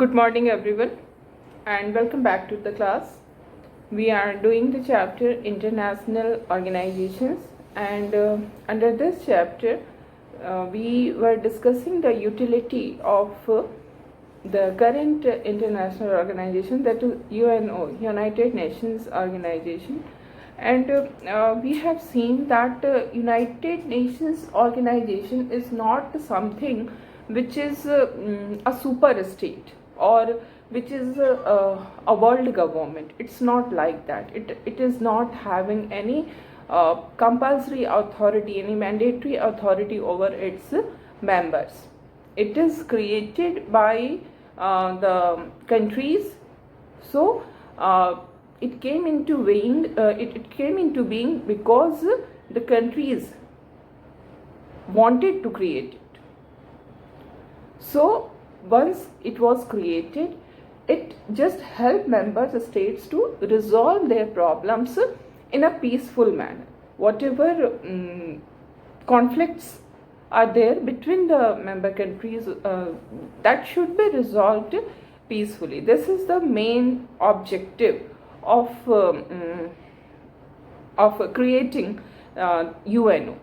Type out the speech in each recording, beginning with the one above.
Good morning, everyone, and welcome back to the class. We are doing the chapter International Organizations, and under this chapter, we were discussing the utility of the current international organization, that is UNO, United Nations Organization. And we have seen that United Nations Organization is not something which is a super state or which is a world government. It's not like that. It is not having any compulsory authority, any mandatory authority over its members. It is created by the countries. So it came into being. It came into being because the countries wanted to create it. So once it was created, it just helped member states to resolve their problems in a peaceful manner. Whatever conflicts are there between the member countries, that should be resolved peacefully. This is the main objective of creating UNO.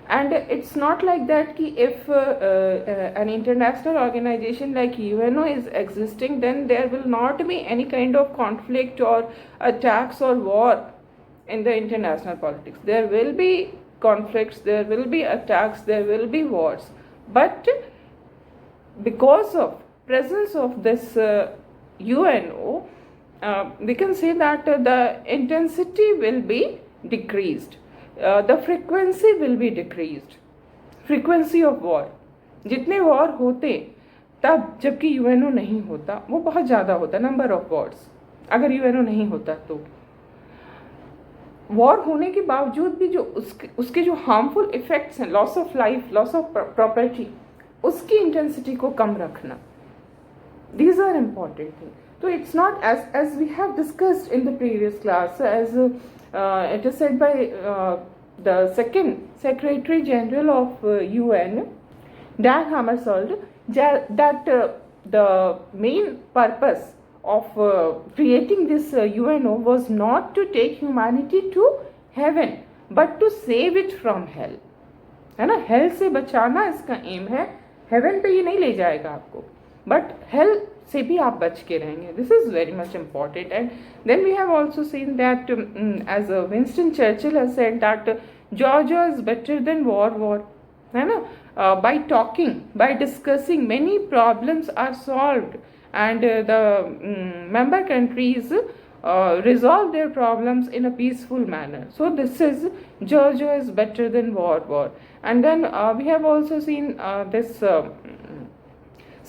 And it's not like that ki if an international organization like UNO is existing, then there will not be any kind of conflict or attacks or war in the international politics. There will be conflicts, there will be attacks, there will be wars, but because of presence of this UNO, we can say that the intensity will be decreased. The frequency will be decreased. Frequency of war, जितने war होते तब, जबकि UNO नहीं होता, वो बहुत ज़्यादा होता नंबर ऑफ वॉर्स. अगर यूएनओ नहीं होता तो वॉर होने के बावजूद भी जो उसके जो हार्मफुल इफेक्ट्स हैं, loss of life, loss of property, उसकी इंटेंसिटी को कम रखना, these are important things. So it's not as we have discussed in the previous class, as it is said by the second Secretary General of UN, Dag Hammarskjöld, that the main purpose of creating this UNO was not to take humanity to heaven, but to save it from hell. है ना, hello से बचाना इसका M है. Haven पे ये नहीं ले जाएगा आपको, बट हेल से भी आप बच के रहेंगे. This is very much important. And then we have also seen that as Winston Churchill has said that जॉर्जिया इज बेटर देन वॉर. है ना, by talking, by discussing, many problems are solved and the member countries resolve their problems in a peaceful manner. So this is Georgia is better than war. And then we have also seen this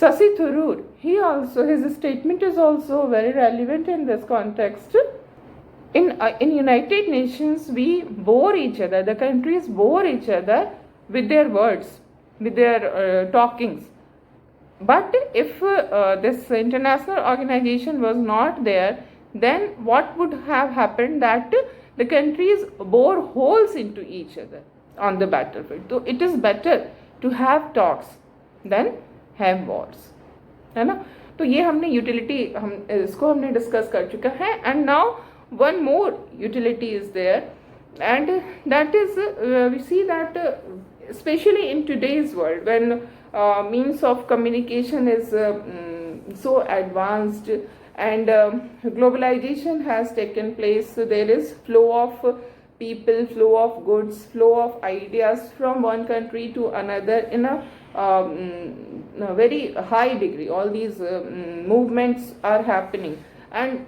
Sasi Tharoor. His statement is also very relevant in this context. In United Nations, we bore each other. The countries bore each other with their words, with their talkings. But if this international organization was not there, then what would have happened? That the countries bore holes into each other on the battlefield. So it is better to have talks than have wars. है ना. तो ये हमने utility, हम इसको हमने discuss कर चुका है. And now one more utility is there, and that is we see that especially in today's world, when means of communication is so advanced and globalization has taken place. So there is flow of people, flow of goods, flow of ideas from one country to another in a very high degree. All these movements are happening, and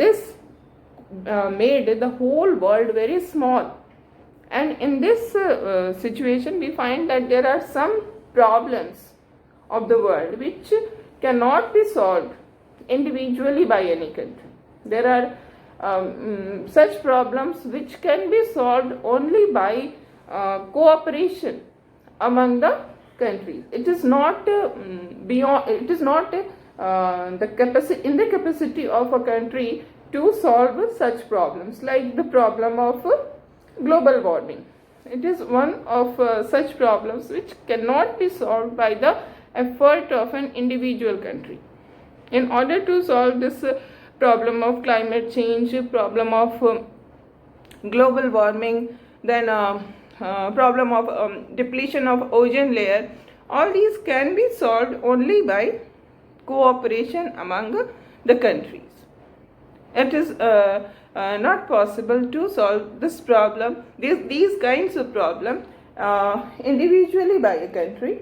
this made the whole world very small. And in this situation, we find that there are some problems of the world which cannot be solved individually by any country. There are such problems which can be solved only by cooperation among the countries. It is not beyond. It is not the capacity of a country to solve such problems, like the problem of global warming. It is one of such problems which cannot be solved by the effort of an individual country. In order to solve this problem of climate change, problem of global warming, then problem of depletion of ozone layer, all these can be solved only by cooperation among the countries. It is not possible to solve this problem, these kinds of problem individually by a country.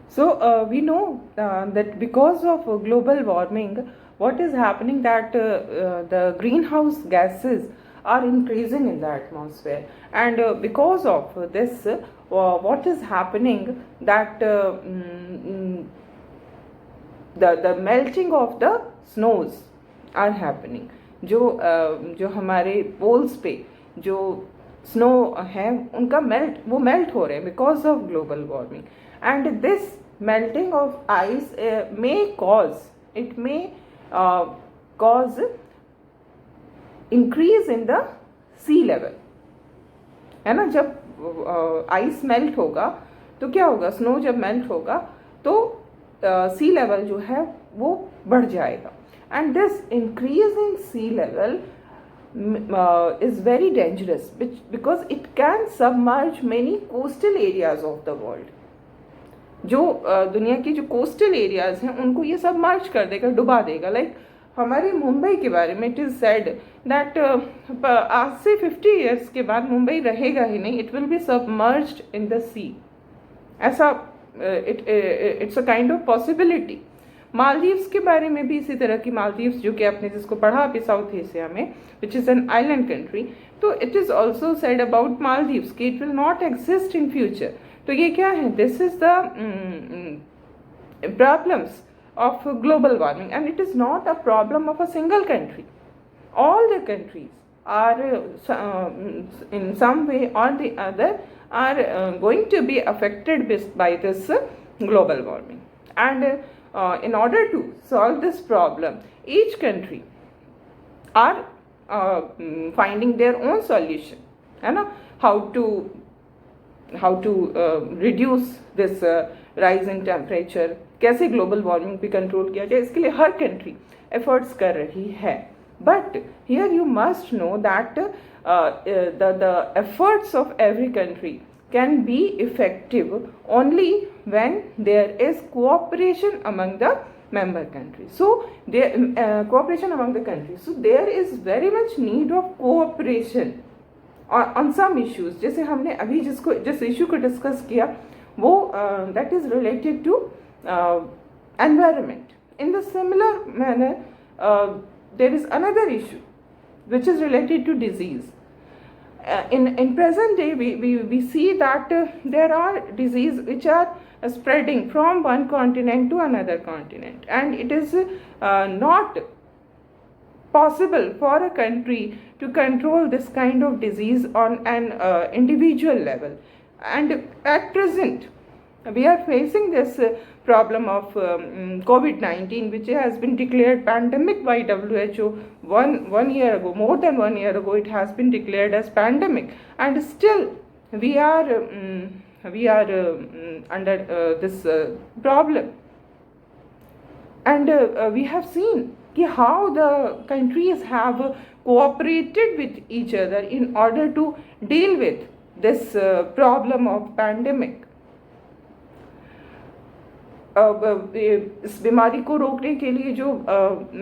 So we know that because of global warming, what is happening that the greenhouse gases are increasing in the atmosphere, and because of this what is happening that the melting of the snows are happening. जो हमारे poles पे जो snow है उनका melt हो रहे हैं because of global warming, and this melting of ice may cause increase in the sea level, है ना. जब आइस मेल्ट होगा तो क्या होगा, स्नो जब मेल्ट होगा तो सी लेवल जो है वो बढ़ जाएगा, and this increase in sea level is very dangerous because it can submerge many coastal areas of the world. जो दुनिया की जो कोस्टल एरियाज हैं उनको ये सबमर्ज कर देगा, डुबा देगा. लाइक हमारे मुंबई के बारे में इट इज़ सेड दैट आज से 50 इयर्स के बाद मुंबई रहेगा ही नहीं, it will be submerged in the sea. ऐसा it's a kind of possibility. Maldives के बारे में भी इसी तरह की, मालदीव्स जो कि आपने जिसको पढ़ा अभी साउथ एशिया में, which is an island country, तो it is also said about Maldives कि it will not exist in future. तो ये क्या है, this is the problems of global warming, and it is not a problem of a single country. All the countries are in some way or the other are going to be affected by this global warming, and in order to solve this problem, each country are finding their own solution, है ना, how to reduce this rising temperature, कैसे global warming पे control किया जाए, इसके लिए हर country efforts कर रही है. But here you must know that the efforts of every country can be effective only when there is cooperation among the member countries. So cooperation among the countries. So there is very much need of cooperation on some issues. जैसे हमने अभी जिस issue को discuss किया वो that is related to environment. In the similar manner, there is another issue which is related to disease. In present day, we see that there are diseases which are spreading from one continent to another continent, and it is not possible for a country to control this kind of disease on an individual level. And at present, we are facing this problem of COVID-19, which has been declared pandemic by WHO one year ago. More than 1 year ago, it has been declared as pandemic, and still we are under this problem. And we have seen how the countries have cooperated with each other in order to deal with this problem of pandemic. इस बीमारी को रोकने के लिए जो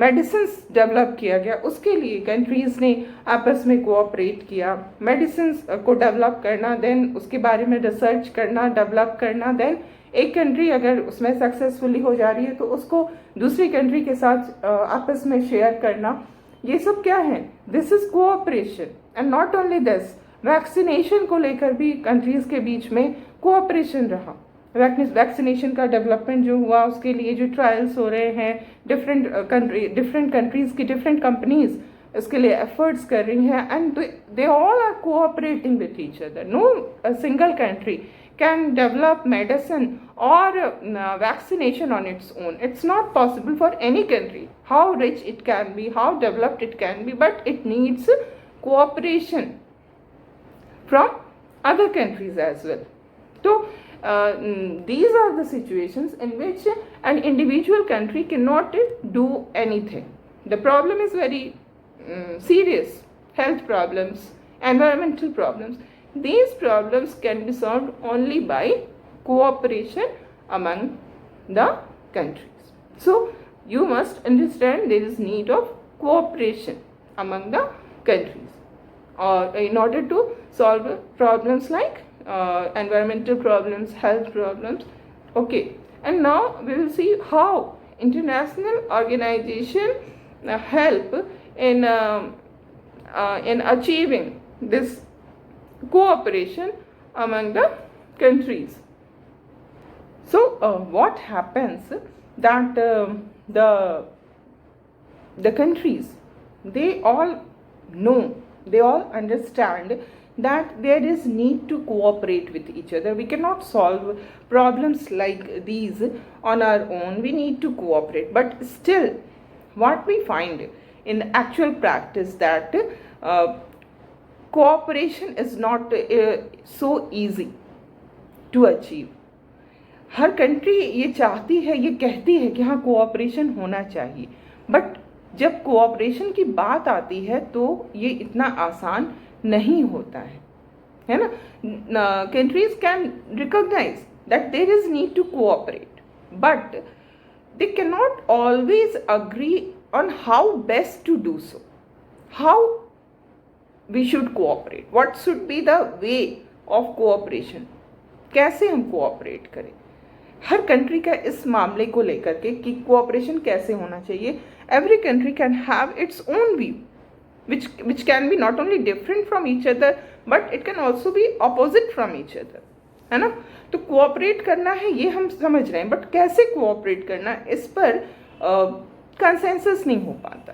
medicines develop किया गया, उसके लिए कंट्रीज़ ने आपस में कोऑपरेट किया. मेडिसिन्स को डेवलप करना, देन उसके बारे में रिसर्च करना, डेवलप करना, देन एक कंट्री अगर उसमें सक्सेसफुली हो जा रही है तो उसको दूसरी कंट्री के साथ आपस में शेयर करना. ये सब क्या है, this is cooperation. And not only this, vaccination को लेकर भी कंट्रीज़ के बीच में कोऑपरेशन रहा. वैक्सीनेशन का डेवलपमेंट जो हुआ, उसके लिए जो ट्रायल्स हो रहे हैं, डिफरेंट कंट्रीज़ की डिफरेंट कंपनीज इसके लिए एफर्ट्स कर रही हैं, and they all are cooperating with each other. No single country can develop medicine or vaccination on its own. It's not possible for any country, how rich it can be, how developed it can be, but it needs cooperation from other countries as well. So these are the situations in which an individual country cannot do anything. The problem is very serious. Health problems, environmental problems. These problems can be solved only by cooperation among the countries. So you must understand there is need of cooperation among the countries, or in order to solve problems like environmental problems, health problems. Okay, and now we will see how international organization help in achieving this cooperation among the countries. So what happens that the countries, they all know, they all understand that there is need to cooperate with each other. We cannot solve problems like these on our own. We need to cooperate. But still, what we find in actual practice that cooperation is not so easy to achieve. Her country ये चाहती है, ये कहती है कि हाँ cooperation होना चाहिए, बट जब कोऑपरेशन की बात आती है तो ये इतना आसान नहीं होता है ना. Countries can recognise that there is need to cooperate, but they can not always agree on how best to do so, how we should cooperate, what should be the way of cooperation, कैसे हम cooperate करें. हर country का इस मामले को लेकर के कि कोऑपरेशन कैसे होना चाहिए, every country can have its own view which can be not only different from each other but it can also be opposite from each other, है ना. तो कोऑपरेट करना है ये हम समझ रहे हैं, बट कैसे कोऑपरेट करना इस पर कंसेंसस नहीं हो पाता.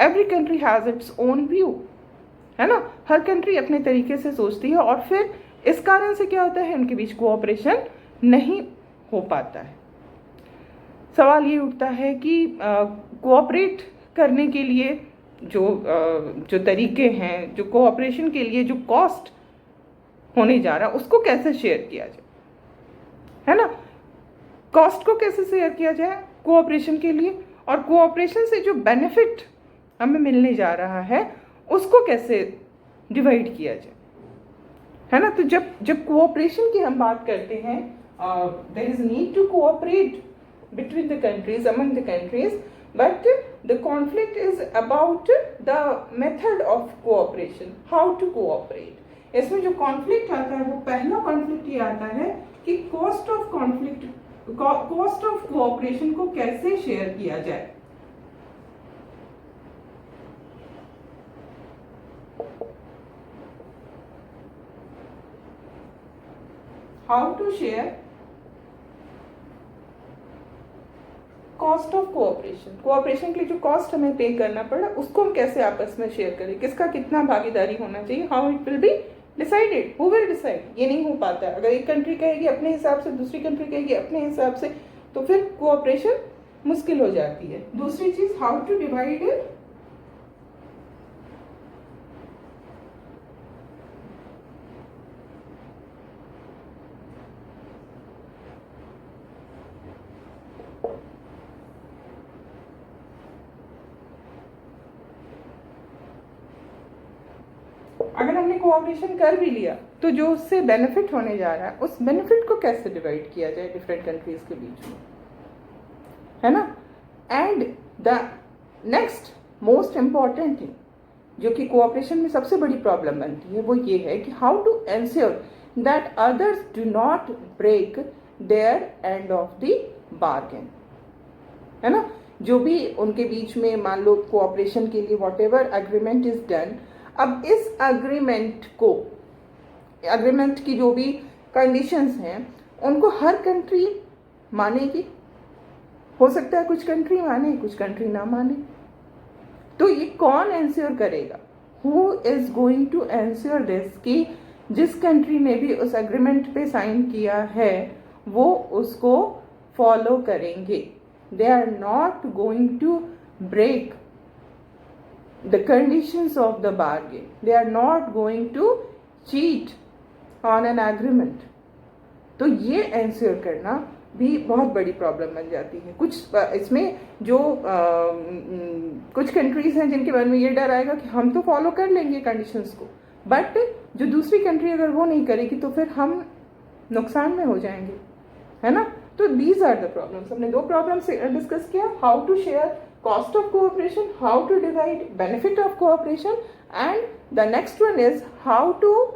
Every country has its own view, है ना. हर कंट्री अपने तरीके से सोचती है और फिर इस कारण से क्या होता है, उनके बीच कोऑपरेशन नहीं हो पाता है. सवाल ये उठता है कि कोऑपरेट करने के लिए जो तरीके हैं, जो कोऑपरेशन के लिए जो कॉस्ट होने जा रहा है उसको कैसे शेयर किया जाए, है ना. कॉस्ट को कैसे शेयर किया जाए कोऑपरेशन के लिए, और कोऑपरेशन से जो बेनिफिट हमें मिलने जा रहा है उसको कैसे डिवाइड किया जाए, है ना. तो जब कोऑपरेशन की हम बात करते हैं, there is need to cooperate between the countries, among the countries, but the conflict is about the method of cooperation, how to cooperate. इसमें जो conflict आता है वो पहला conflict ये आता है कि cost of conflict, cost of cooperation को कैसे share किया जाए. How to share cost of cooperation. Cooperation के लिए जो कॉस्ट हमें पे करना पड़ा उसको हम कैसे आपस में शेयर करें, किसका कितना भागीदारी होना चाहिए, how it will be decided, who will decide. ये नहीं हो पाता है. अगर एक कंट्री कहेगी अपने हिसाब से, दूसरी कंट्री कहेगी अपने हिसाब से, तो फिर कोऑपरेशन मुश्किल हो जाती है. दूसरी चीज, हाउ टू डिवाइड. अगर हमने कोऑपरेशन कर भी लिया तो जो उससे बेनिफिट होने जा रहा है उस बेनिफिट को कैसे डिवाइड किया जाए डिफरेंट कंट्रीज के बीच में, है ना. And the next most important thing जो कि कोऑपरेशन में सबसे बड़ी प्रॉब्लम बनती है वो ये है कि how to ensure that others do not break their end of the bargain, है ना. जो भी उनके बीच में मान लो कोऑपरेशन के लिए what ever agreement is done, अब इस अग्रीमेंट की जो भी कंडीशंस हैं उनको हर कंट्री मानेगी. हो सकता है कुछ कंट्री माने, कुछ कंट्री ना माने. तो ये कौन एंश्योर करेगा, who is going to ensure this कि जिस कंट्री ने भी उस एग्रीमेंट पे साइन किया है वो उसको फॉलो करेंगे. They are not going to break the conditions of the bargain. They are not going to cheat on an agreement. तो ये एंश्योर करना भी बहुत बड़ी प्रॉब्लम बन जाती है। कुछ इसमें जो कुछ कंट्रीज हैं जिनके बारे में ये डर आएगा कि हम तो फॉलो कर लेंगे कंडीशंस को, बट जो दूसरी कंट्री अगर वो नहीं करेगी तो फिर हम नुकसान में हो जाएंगे, है ना। तो दीज आर द प्रॉब्लम्स। हमने 2 प्रॉब्लम्स डिस्कस किया, how to share cost of cooperation, how to divide benefit of cooperation, and the next one is how to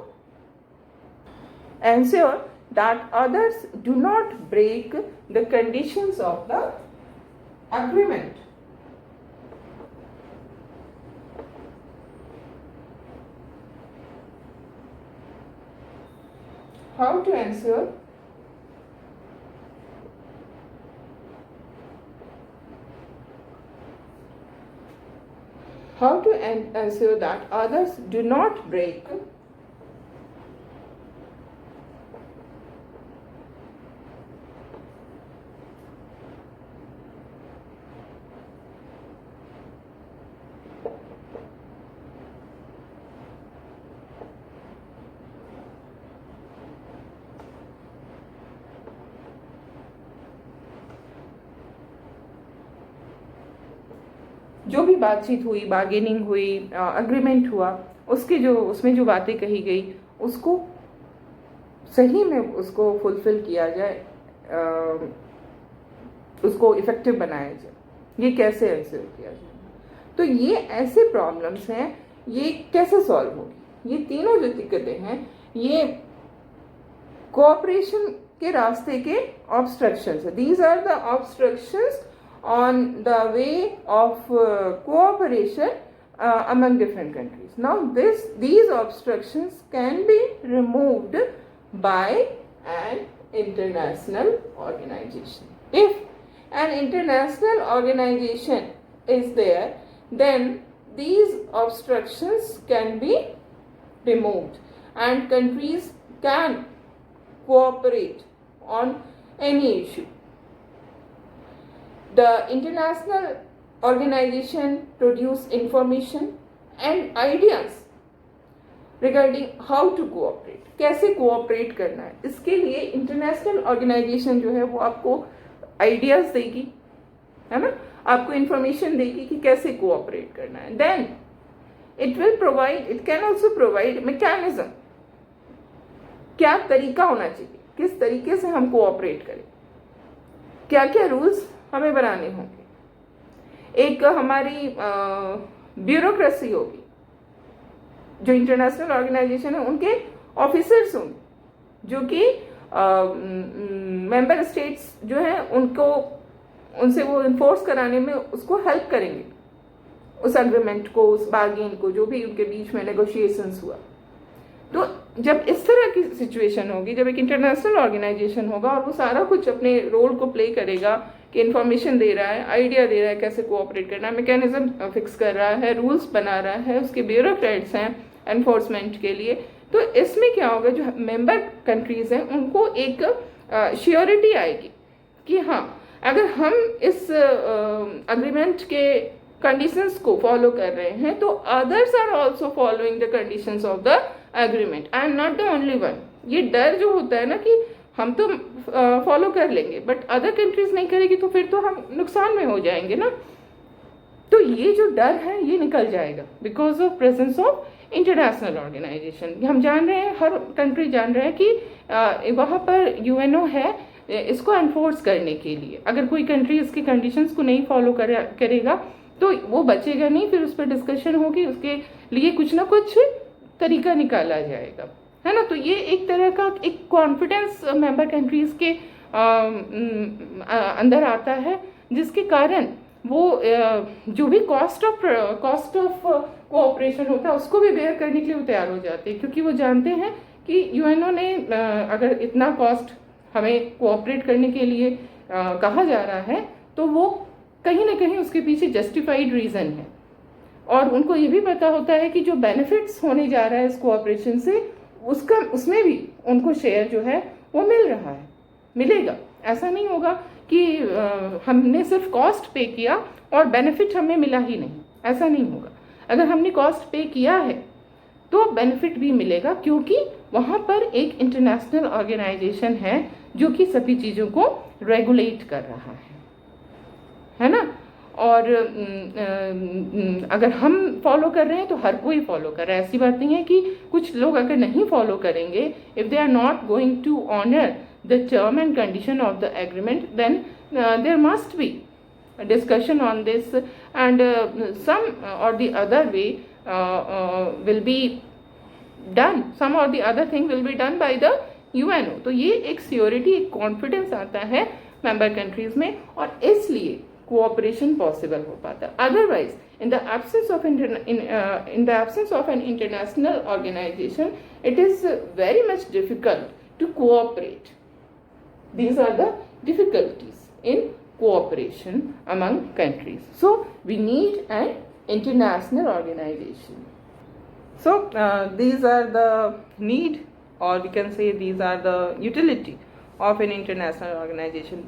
ensure that others do not break the conditions of the agreement. How to ensure that others do not break जो भी बातचीत हुई, bargaining हुई, agreement हुआ, उसमें जो बातें कही गई उसको सही में उसको फुलफिल किया जाए, उसको इफेक्टिव बनाया जाए। ये कैसे एंश्योर किया जाए? तो ये ऐसे प्रॉब्लम्स हैं, ये कैसे सॉल्व होगी? ये तीनों जो दिक्कतें हैं ये कोऑपरेशन के रास्ते के ऑब्स्ट्रक्शंस है। These are the obstructions on the way of cooperation among different countries. Now these obstructions can be removed by an international organization. If an international organization is there, then these obstructions can be removed and countries can cooperate on any issue. The international organization produce information and ideas regarding how to cooperate. कैसे cooperate करना है, इसके लिए international organization जो है वो आपको ideas देगी, है ना, आपको information देगी कि कैसे cooperate करना है. Then it can also provide mechanism, क्या तरीका होना चाहिए, किस तरीके से हम cooperate करें, क्या क्या रूल्स हमें बनाने होंगे। एक हमारी ब्यूरोक्रेसी होगी, जो इंटरनेशनल ऑर्गेनाइजेशन है उनके ऑफिसर्स होंगे जो कि मेंबर स्टेट्स जो हैं उनसे वो इन्फोर्स कराने में उसको हेल्प करेंगे, उस एग्रीमेंट को, उस बार्गेन को, जो भी उनके बीच में नेगोशिएशंस हुआ। तो जब इस तरह की सिचुएशन होगी, जब एक इंटरनेशनल ऑर्गेनाइजेशन होगा और वो सारा कुछ अपने रोल को प्ले करेगा कि इन्फॉर्मेशन दे रहा है, आइडिया दे रहा है कैसे कोऑपरेट करना है, मैकेनिज्म फिक्स कर रहा है, रूल्स बना रहा है, उसके ब्यूरोक्रेट्स हैं एनफोर्समेंट के लिए, तो इसमें क्या होगा, जो मेंबर कंट्रीज हैं उनको एक श्योरिटी आएगी कि हाँ, अगर हम इस अग्रीमेंट के कंडीशंस को फॉलो कर रहे हैं तो others are also following the conditions of the agreement, I am not the only one. ये डर जो होता है ना कि हम तो फॉलो कर लेंगे बट अदर कंट्रीज नहीं करेगी तो फिर तो हम नुकसान में हो जाएंगे ना। तो ये जो डर है ये निकल जाएगा because of presence of international organisation. हम जान रहे हैं, हर कंट्री जान रहे हैं कि वहाँ पर यूएनओ है इसको एनफोर्स करने के लिए। अगर कोई कंट्री इसकी कंडीशंस को नहीं फॉलो करेगा तो वो बचेगा नहीं, फिर उस पर डिस्कशन होगी, उसके लिए कुछ ना कुछ तरीका निकाला जाएगा, है ना। तो ये एक तरह का एक कॉन्फिडेंस मेंबर कंट्रीज के अंदर आता है, जिसके कारण वो जो भी कॉस्ट ऑफ कोऑपरेशन होता है उसको भी बेयर करने के लिए वो तैयार हो जाते हैं, क्योंकि वो जानते हैं कि यूएनओ ने अगर इतना कॉस्ट हमें कोऑपरेट करने के लिए कहा जा रहा है तो वो कहीं ना कहीं उसके पीछे जस्टिफाइड रीज़न है। और उनको ये भी पता होता है कि जो बेनिफिट्स होने जा रहा है इस कोऑपरेशन से उसमें भी उनको शेयर जो है वो मिल रहा है, मिलेगा। ऐसा नहीं होगा कि हमने सिर्फ कॉस्ट पे किया और बेनिफिट हमें मिला ही नहीं, ऐसा नहीं होगा। अगर हमने कॉस्ट पे किया है तो बेनिफिट भी मिलेगा, क्योंकि वहाँ पर एक इंटरनेशनल ऑर्गेनाइजेशन है जो कि सभी चीज़ों को रेगुलेट कर रहा है ना। और अगर हम फॉलो कर रहे हैं तो हर कोई फॉलो कर रहा है, ऐसी बात नहीं है कि कुछ लोग अगर नहीं फॉलो करेंगे, if they are not going to honour the term and condition of the agreement, then there must be a discussion on this, and some or the other way will be done, some or the other thing will be done by the UNO। तो ये एक सियोरिटी, एक confidence आता है member countries में, और इसलिए cooperation possible हो पाता है। Otherwise in the absence of in the absence of an international organization, it is very much difficult to cooperate. These are the difficulties in cooperation among countries. So we need an international organization. So these are the need, or we can say these are the utility of an international organization.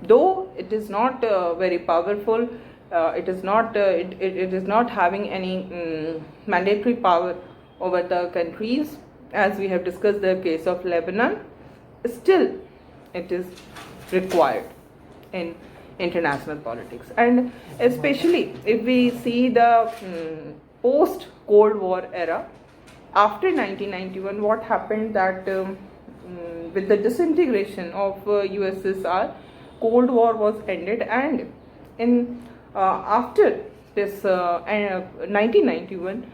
Though it is not very powerful, it is not it is not having any mandatory power over the countries, as we have discussed the case of Lebanon, still it is required in international politics. And especially if we see the post Cold War era, after 1991, what happened that with the disintegration of USSR, Cold War was ended, and in after this 1991,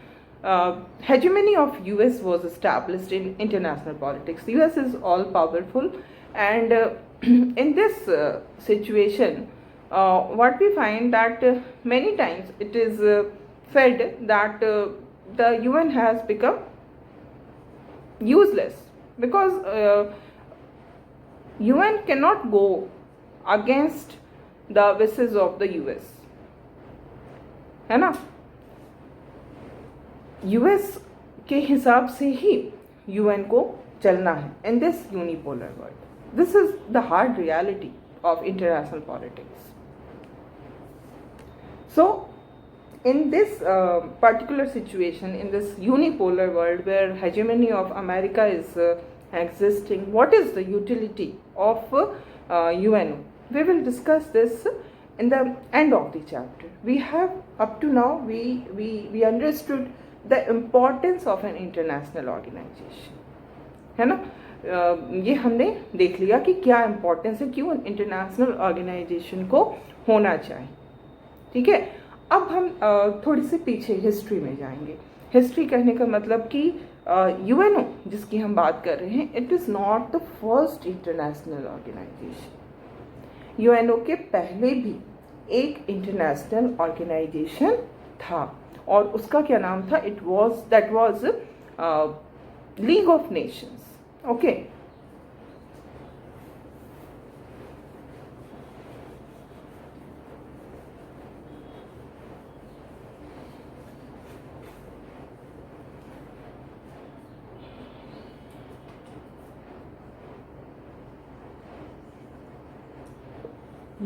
hegemony of US was established in international politics. US is all powerful, and in this situation, what we find that many times it is felt that the UN has become useless, because UN cannot go against the wishes of the US, है ना। US के हिसाब से ही UN को चलना है in this unipolar world. This is the hard reality of international politics. So in this particular situation, in this unipolar world where hegemony of America is existing, what is the utility of UNO? We will discuss this in the end of the chapter. We have up to now we understood the importance of an international organization, है ना। ये हमने देख लिया कि क्या importance है, क्यों इंटरनेशनल ऑर्गेनाइजेशन को होना चाहिए, ठीक है। अब हम थोड़ी सी पीछे हिस्ट्री में जाएंगे। हिस्ट्री कहने का मतलब कि यूएनओ जिसकी हम बात कर रहे हैं, it is not the first international organisation. UNO के पहले भी एक इंटरनेशनल ऑर्गेनाइजेशन था, और उसका क्या नाम था? That was league of Nations. Okay,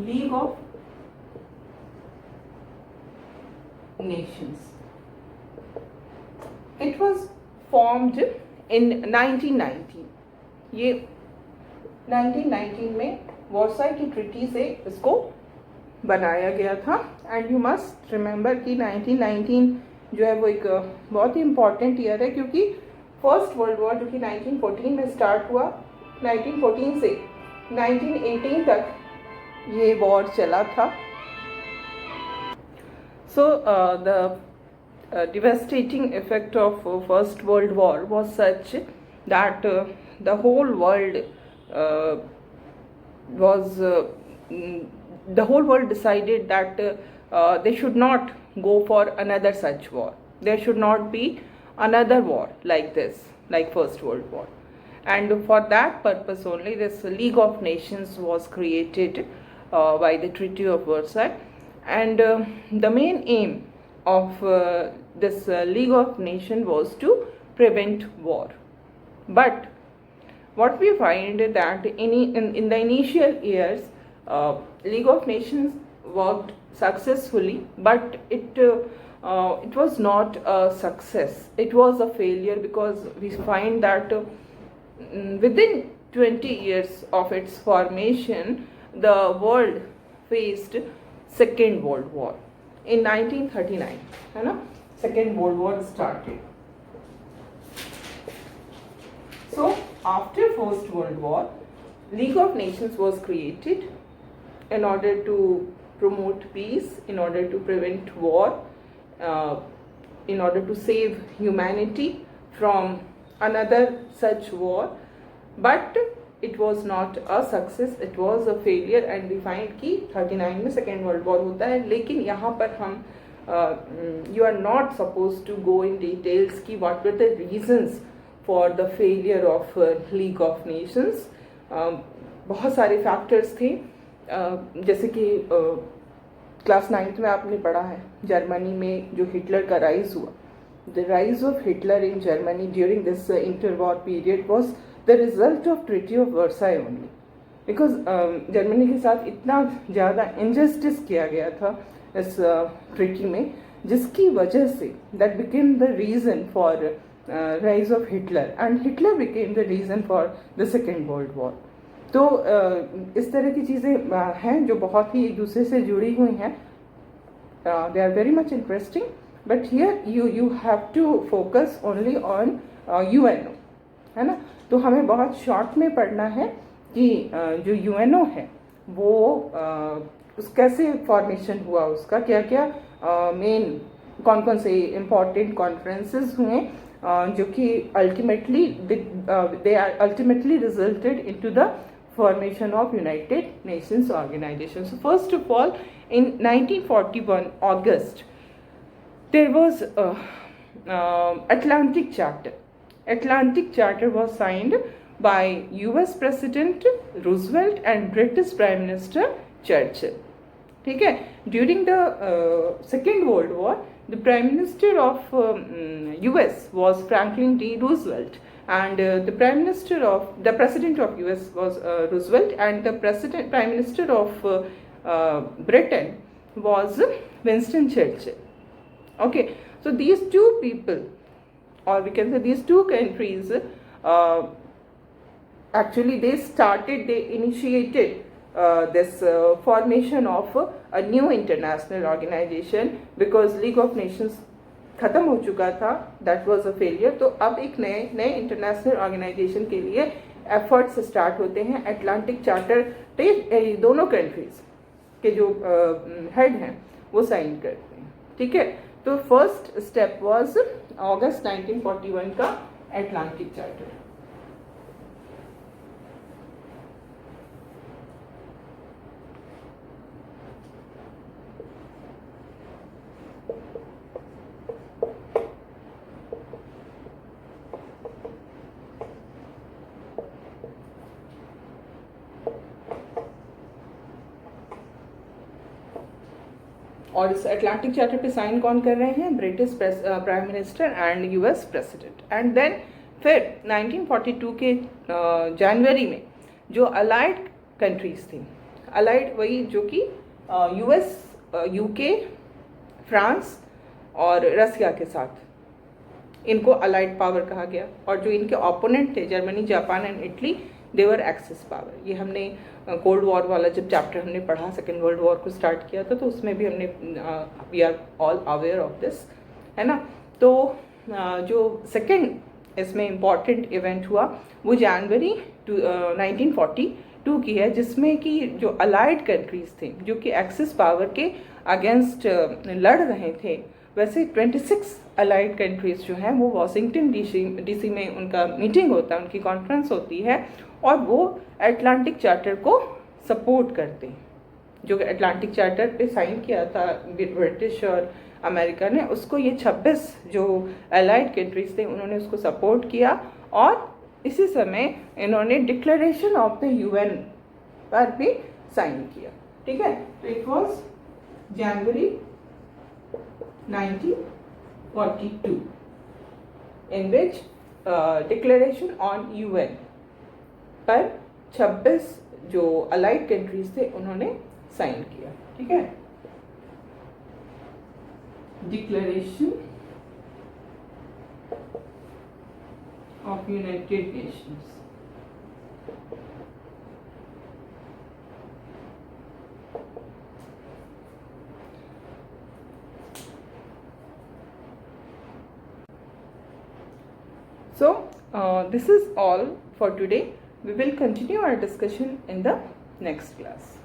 League of Nations. It was formed in 1919. ये 1919 में वर्साई की ट्रीटी से इसको बनाया गया था। एंड यू मस्ट रिमेंबर कि 1919 जो है वो एक बहुत ही इम्पॉर्टेंट ईयर है, क्योंकि फर्स्ट वर्ल्ड वॉर जो कि 1914 में स्टार्ट हुआ, 1914 से 1918 तक ये वॉर चला था। So the devastating effect of First World War was such that the whole world the whole world decided that they should not go for another such war. There should not be another war like this, like First World War. And for that purpose only this League of Nations was created by the Treaty of Versailles. And the main aim of this League of Nations was to prevent war. But what we find that in the initial years, League of Nations worked successfully, but it it was not a success. It was a failure because we find that within 20 years of its formation, the world faced Second World War. In 1939, है ना, Second World War started. So after First World War, League of Nations was created in order to promote peace, in order to prevent war, in order to save humanity from another such war. But it was not a success, it was a failure, and we find कि 39 में Second World War होता है. लेकिन यहाँ पर हम you are not supposed to go in details कि what were the reasons for the failure of League of Nations. बहुत सारे फैक्टर्स थे, जैसे कि क्लास 9th में आपने पढ़ा है जर्मनी में जो हिटलर का राइज हुआ. The rise of Hitler in Germany during this inter war period was the result of treaty of Versailles only, because Germany के साथ इतना ज़्यादा इनजस्टिस किया गया था इस ट्रीटी में, जिसकी वजह say that became the reason for rise of Hitler, and Hitler became the reason for the second world war. तो इस तरह की चीज़ें हैं जो बहुत ही एक दूसरे से जुड़ी हुई हैं. They are very much interesting, but here you have to focus only on UNO, है ना. तो हमें बहुत शॉर्ट में पढ़ना है कि जो UNO है वो उस कैसे फॉर्मेशन हुआ, उसका क्या क्या मेन कौन कौन से इम्पॉर्टेंट कॉन्फ्रेंसेस हुए जो कि ultimately they are ultimately resulted into the formation of United Nations Organization. So first of all, in 1941 August, there was Atlantic Charter. Atlantic Charter was signed by US President Roosevelt and British Prime Minister Churchill. ठीक है. During the Second World War, the Prime Minister of US was Franklin D. Roosevelt, and the President of US was Roosevelt, and the Prime Minister of Britain was Winston Churchill. Okay, so these two people, or we can say these two countries, actually they initiated this formation of a new international organization, because League of Nations खत्म हो चुका था, that was a failure. तो अब एक नए international organisation के लिए एफर्ट्स स्टार्ट होते हैं. अटलांटिक चार्टर पे दोनों कंट्रीज के जो हेड हैं वो साइन करते हैं. ठीक है. तो फर्स्ट स्टेप वाज अगस्त 1941 का अटलांटिक चार्टर. और इस अटलांटिक चार्टर पे साइन कौन कर रहे हैं? British prime minister and US president. And then फिर 1942 के जनवरी में जो अलाइड कंट्रीज थी, अलाइड वही जो कि US, UK, फ्रांस और रसिया के साथ, इनको अलाइड पावर कहा गया. और जो इनके ओपोनेंट थे Germany, Japan and Italy, their axis power. ये हमने कोल्ड वॉर वाला जब चैप्टर हमने पढ़ा, सेकेंड वर्ल्ड वॉर को स्टार्ट किया था, तो उसमें भी हमने we are all aware of this, है ना. तो जो सेकेंड इसमें इम्पॉर्टेंट इवेंट हुआ वो जनवरी 1942 की है, जिसमें कि जो अलाइड कंट्रीज थे जो कि एक्सेस पावर के अगेंस्ट लड़ रहे थे, वैसे 26 अलाइड कंट्रीज जो हैं वो वाशिंगटन DC में उनका मीटिंग होता है, उनकी कॉन्फ्रेंस होती है, और वो अटलांटिक चार्टर को सपोर्ट करते हैं. जो अटलांटिक चार्टर पे साइन किया था ब्रिटिश और अमेरिका ने, उसको ये 26 जो अलाइड कंट्रीज थे उन्होंने उसको सपोर्ट किया. और इसी समय इन्होंने डिक्लेरेशन ऑफ द UN पर भी साइन किया. ठीक है. तो it was January 1942 in which declaration on UN पर 26 जो अलाइड कंट्रीज थे उन्होंने साइन किया. ठीक है. Declaration of United Nations. So this is all for today. We will continue our discussion in the next class.